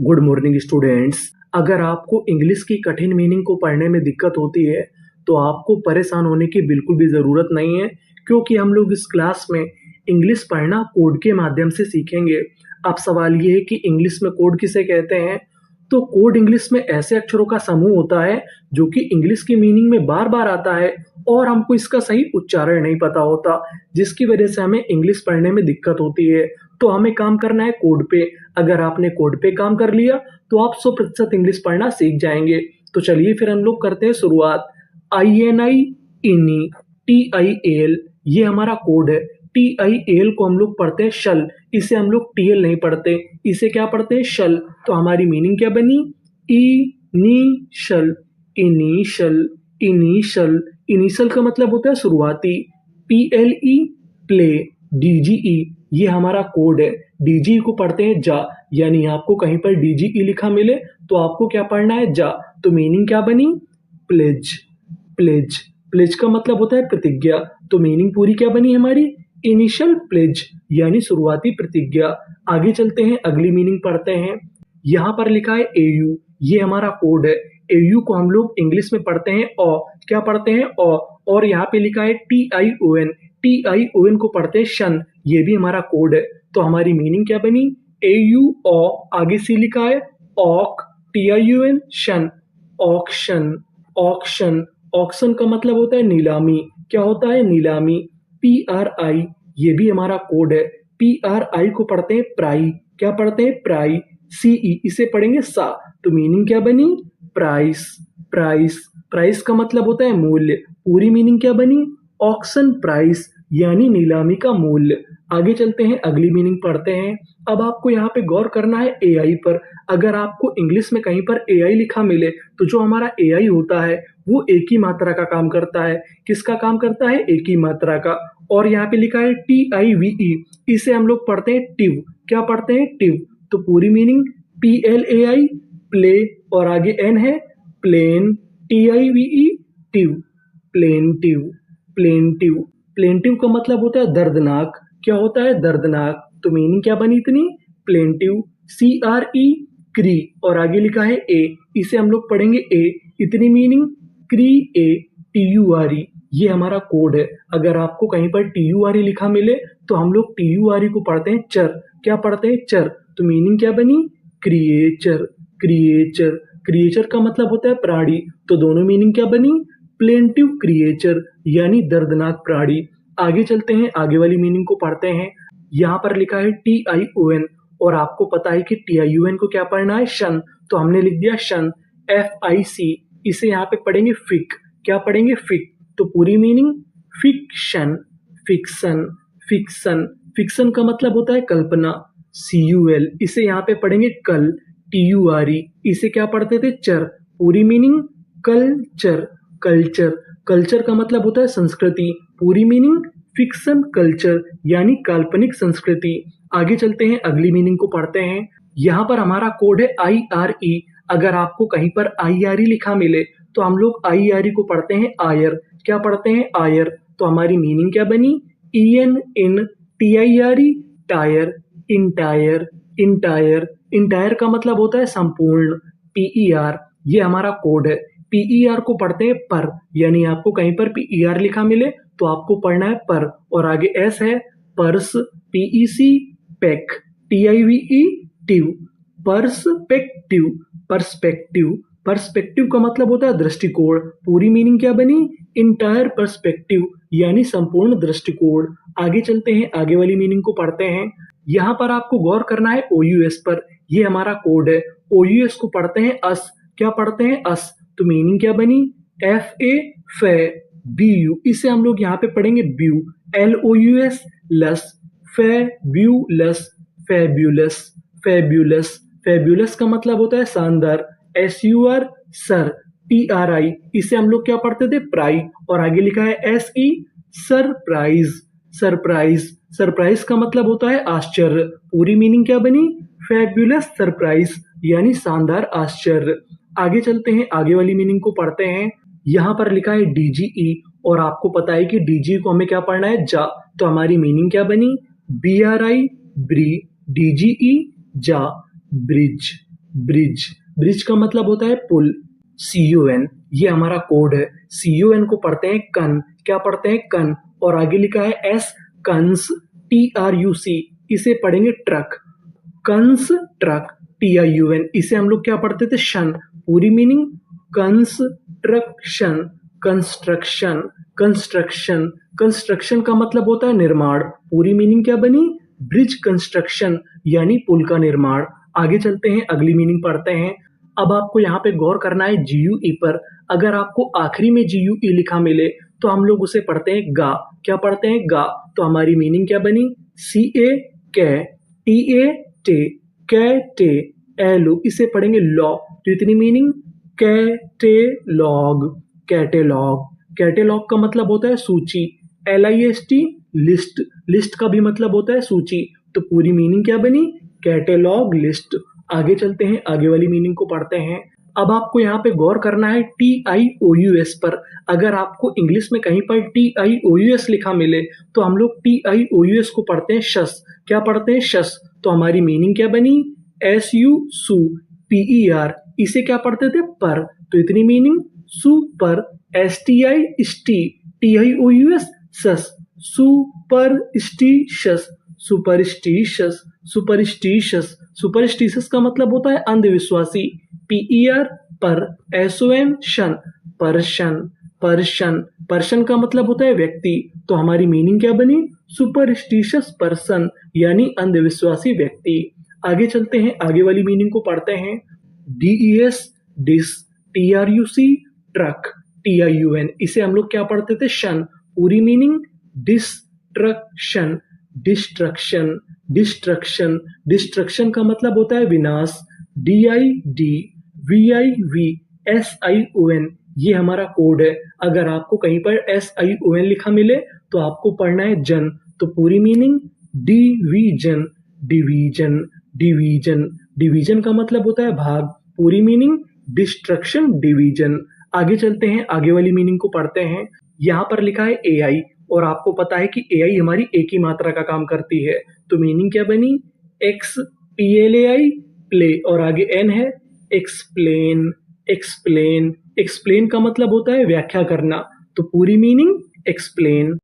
Good morning students. अगर आपको English की कठिन मीनिंग को पढ़ने में दिक्कत होती है तो आपको परेशान होने की बिल्कुल भी ज़रूरत नहीं है, क्योंकि हम लोग इस क्लास में इंग्लिश पढ़ना कोड के माध्यम से सीखेंगे। अब सवाल ये है कि इंग्लिश में कोड किसे कहते हैं। तो कोड इंग्लिश में ऐसे अक्षरों का समूह होता है जो कि इंग्लिश की मीनिंग में बार बार आता है और हमको इसका सही उच्चारण नहीं पता होता, जिसकी वजह से हमें इंग्लिश पढ़ने में दिक्कत होती है। तो हमें काम करना है कोड पे। अगर आपने कोड पे काम कर लिया तो आप 100% इंग्लिश पढ़ना सीख जाएंगे। तो चलिए फिर हम लोग करते हैं शुरुआत। INI इनी TIAL ये हमारा कोड है। TIAL को हम लोग पढ़ते हैं शल, इसे हम लोग TL नहीं पढ़ते, इसे क्या पढ़ते हैं शल। तो हमारी मीनिंग क्या बनी, इनिशल। इनिशल इनिशल इनिशल का मतलब होता है शुरुआती। PLE play. DGE ये हमारा कोड है। DGE को पढ़ते हैं जा, यानी आपको कहीं पर DGE लिखा मिले तो आपको क्या पढ़ना है, जा। तो मीनिंग क्या बनी, प्लेज। प्लेज प्लेज का मतलब होता है प्रतिज्ञा। तो मीनिंग पूरी क्या बनी हमारी, इनिशियल प्लेज, यानी शुरुआती प्रतिज्ञा। आगे चलते हैं, अगली मीनिंग पढ़ते हैं। यहाँ पर लिखा है AU, ये हमारा कोड है। AU को हम लोग इंग्लिश में पढ़ते हैं ओ, क्या पढ़ते हैं ओ। और यहाँ पे लिखा है TION, TION को पढ़ते हैं शन, ये भी हमारा कोड है। तो हमारी मीनिंग क्या बनी, AU ओ, आगे से लिखा है ऑक, TION शन, ऑक्शन। ऑक्शन ऑक्शन का मतलब होता है नीलामी, क्या होता है, नीलामी। PRI ये भी हमारा कोड है। PRI को पढ़ते हैं प्राई, क्या पढ़ते हैं, प्राई। CE इसे पढ़ेंगे सा। तो मीनिंग क्या बनी, प्राइस। प्राइस प्राइस का मतलब होता है मूल्य, पूरी मीनिंग क्या बनी, ऑक्शन प्राइस, यानी नीलामी का मूल्य। आगे चलते हैं, अगली मीनिंग पढ़ते हैं। अब आपको यहाँ पे गौर करना है AI पर। अगर आपको इंग्लिश में कहीं पर AI लिखा मिले तो जो हमारा AI होता है वो एक ही मात्रा का काम करता है। किसका काम करता है, एक ही मात्रा का। और यहाँ पे लिखा है TIVE, इसे हम लोग पढ़ते हैं टिव, क्या पढ़ते हैं, टिव। तो पूरी मीनिंग PLAI प्ले, और आगे N है plane, TIVE टिव, plaintiff. Plaintiff plaintiff का मतलब होता है दर्दनाक, क्या होता है, दर्दनाक। तो मीनिंग क्या बनी इतनी, प्लेंटिव। CRE क्री, और आगे लिखा है A, इसे हम लोग पढ़ेंगे A, इतनी मीनिंग TURE, ये हमारा कोड है। अगर आपको कहीं पर TURE लिखा मिले तो हम लोग TURE को पढ़ते हैं चर, क्या पढ़ते हैं, चर। तो मीनिंग क्या बनी, क्रिएचर। क्रिएचर क्रिएचर का मतलब होता है प्राणी। तो दोनों मीनिंग क्या बनी, प्लेंटिव क्रिएचर, यानी दर्दनाक प्राणी। आगे चलते हैं, आगे वाली मीनिंग को पढ़ते हैं। यहाँ पर लिखा है TION, और आपको पता है कि TION को क्या पढ़ना है, शन। तो हमने लिख दिया शन। FIC इसे यहाँ पे पढ़ेंगे फिक, क्या पढ़ेंगे, फिक। तो पूरी meaning fiction. Fiction fiction fiction का मतलब होता है कल्पना। CUL इसे यहाँ पे पढ़ेंगे कल। TURE इसे क्या पढ़ते थे, चर। पूरी मीनिंग कल्चर। कल्चर कल्चर का मतलब होता है संस्कृति, पूरी मीनिंग फिक्शन कल्चर, यानी काल्पनिक संस्कृति। आगे चलते हैं, अगली मीनिंग को पढ़ते हैं। यहाँ पर हमारा कोड है IRE। अगर आपको कहीं पर IRE लिखा मिले तो हम लोग IRE को पढ़ते हैं आयर, क्या पढ़ते हैं, आयर। तो हमारी मीनिंग क्या बनी, EN इन TIRE tyre. Entire. Entire entire का मतलब होता है संपूर्ण। PER ये हमारा कोड है। PER को पढ़ते हैं पर, यानी आपको कहीं पर PER लिखा मिले तो आपको पढ़ना है पर, और आगे S है purse. PEC pack. TIVE टिव, perspective. Perspective perspective का मतलब होता है दृष्टिकोण। पूरी मीनिंग क्या बनी, इंटायर पर्सपेक्टिव, यानी संपूर्ण दृष्टिकोण। आगे चलते हैं, आगे वाली मीनिंग को पढ़ते हैं। यहाँ पर आपको गौर करना है OUS पर, ये हमारा कोड है। OUS को पढ़ते हैं अस, क्या पढ़ते हैं, अस। तो मीनिंग क्या बनी, FA फे। BU इसे हम लोग यहाँ पे पढ़ेंगे ब्यू। LOUS लस। फेब्यूलस। फेब्यूलस फेब्यूलस फेब्यूलस का मतलब होता है शानदार। SUR sir. PRI इसे हम लोग क्या पढ़ते थे, प्राई, और आगे लिखा है SE सरप्राइज। सरप्राइज सरप्राइज का मतलब होता है आश्चर्य। पूरी मीनिंग क्या बनी, फेब्यूलस सरप्राइज, यानी शानदार आश्चर्य। आगे चलते हैं, आगे वाली मीनिंग को पढ़ते हैं। यहाँ पर लिखा है DGE, और आपको पता है कि DGE को हमें क्या पढ़ना है, जा। तो हमारी मीनिंग क्या बनी, BRI ब्री, DGE जा, ब्रिज। ब्रिज, ब्रिज का मतलब होता है पुल। CON, ये हमारा कोड है। CON को पढ़ते हैं कन, क्या पढ़ते हैं कन, और आगे लिखा है S, कंस, TRUC, इसे पढ़ेंगे ट्रक। कंस ट्रक, TIUN, इसे हम लोग क्या पढ़ते थे शन। पूरी meaning construction, construction, construction, construction का मतलब होता है निर्माण। पूरी मीनिंग क्या बनी, ब्रिज कंस्ट्रक्शन यानी पुल का निर्माण। आगे चलते हैं, अगली मीनिंग पढ़ते हैं। अब आपको यहाँ पे गौर करना है GUE पर। अगर आपको आखिरी में GUE लिखा मिले तो हम लोग उसे पढ़ते हैं गा। क्या पढ़ते हैं गा। तो हमारी मीनिंग क्या बनी, CA कै, TA टे, कैटे, एलो, इसे पढ़ेंगे लॉ। तो इतनी मीनिंग कैटेलॉग, कैटेलॉग, कैटेलॉग का मतलब होता है सूची। LIST लिस्ट, लिस्ट का भी मतलब होता है सूची। तो पूरी मीनिंग क्या बनी, कैटेलॉग लिस्ट। आगे चलते हैं, आगे वाली मीनिंग को पढ़ते हैं। अब आपको यहाँ पे गौर करना है TIOUS पर। अगर आपको इंग्लिश में कहीं पर TIOUS लिखा मिले तो हम लोग TIOUS को पढ़ते हैं शस। क्या पढ़ते हैं शस। तो हमारी मीनिंग क्या बनी, SU सु, PER, इसे क्या पढ़ते थे पर। तो इतनी मीनिंग सुपर, STI स्टी, TIOUS सस, सुपरस्टिशस, सुपरस्टिशस, सुपरस्टिशस, सुपरस्टिशस का मतलब होता है अंधविश्वासी। PER पर, SON शन, पर्शन, पर्शन, पर्शन का मतलब होता है व्यक्ति। तो हमारी मीनिंग क्या बनी, सुपरस्टिशियस पर्सन यानी अंधविश्वासी व्यक्ति। आगे चलते हैं, आगे वाली मीनिंग को पढ़ते हैं। DES डिस, TRUC ट्रक, TIUN, इसे हम लोग क्या पढ़ते थे शन। पूरी meaning destruction, destruction, destruction, destruction का मतलब होता है विनाश। DIDVIVSION, ये हमारा कोड है। अगर आपको कहीं पर SION लिखा मिले तो आपको पढ़ना है जन। तो पूरी meaning division, division, division, division का मतलब होता है भाग। पूरी मीनिंग डिस्ट्रक्शन डिवीजन। आगे चलते हैं, आगे वाली मीनिंग को पढ़ते हैं। यहाँ पर लिखा है AI, और आपको पता है कि AI हमारी एक ही मात्रा का काम करती है। तो मीनिंग क्या बनी, XPLAI प्ले, और आगे N है, एक्सप्लेन, एक्सप्लेन, एक्सप्लेन का मतलब होता है व्याख्या करना। तो पूरी मीनिंग एक्सप्लेन।